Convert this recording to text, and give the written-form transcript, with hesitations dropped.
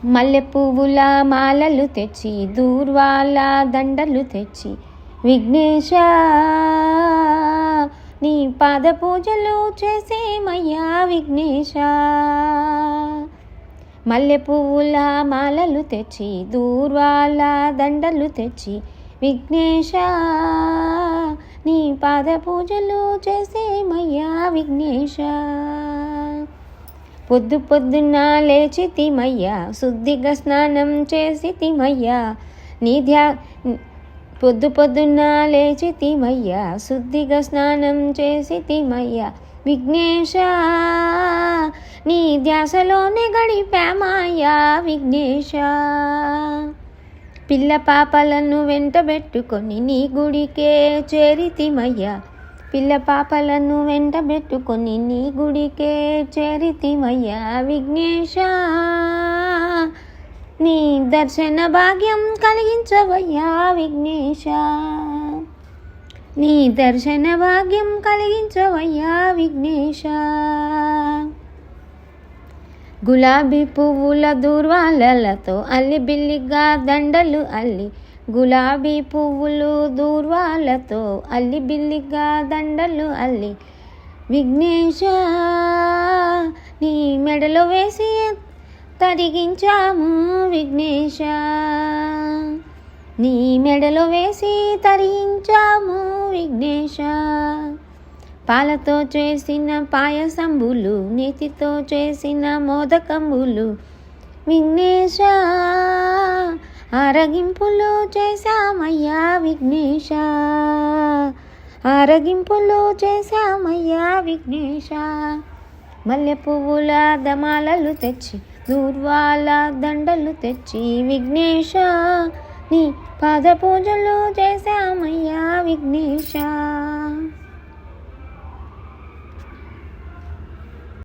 మల్లె పువ్వుల మాలలు తెచ్చి దూర్వాల దండలు తెచ్చి విఘ్నేశ నీ పాద పూజలు చేసేమయ్యా విఘ్నేశ. మల్లె పువ్వుల మాలలు తెచ్చి దూర్వాల దండలు తెచ్చి విఘ్నేశ నీ పాద పూజలు చేసేమయ్యా విఘ్నేశ. పొద్దు పొద్దున్న లేచి తిమయ్యా శుద్ధిగా స్నానం చేసి తిమయ్యా పొద్దు పొద్దున్న లేచి తిమయ్యా శుద్ధిగా స్నానం చేసి తిమయ్యా విఘ్నేశ నీ ధ్యాసలోనే గడిపామయ్యా విఘ్నేశ. పిల్ల పాపలను వెంటబెట్టుకొని నీ గుడికే చేరితిమయ్యా పిల్ల పాపలను వెంటబెట్టుకొని నీ గుడికే చేరితిమయ్యా విఘ్నేశ. నీ దర్శన భాగ్యం కలిగించవయ్యా విఘ్నేశ. నీ దర్శన భాగ్యం కలిగించవయ్యా విఘ్నేశ. గులాబీ పువ్వుల దూర్వాలతో అల్లి బిల్లిగా దండలు అల్లి గులాబీ పువ్వులు దూర్వాలతో అల్లి బిల్లిగా దండలు అల్లి విఘ్నేశ నీ మెడలో వేసి తరిగించాము విఘ్నేశ. నీ మెడలో వేసి తరించాము విఘ్నేశ. పాలతో చేసిన పాయసంబులు నేతితో చేసిన మోదకంబులు విఘ్నేశ ఆరగింపులు చేశామయ్యా విఘ్నేశ. ఆరగింపులు చేశామయ్యా విఘ్నేశ. మల్లె పువ్వుల దమాలలు తెచ్చి దూర్వాల దండలు తెచ్చి విఘ్నేశ నీ పాద పూజలు చేసా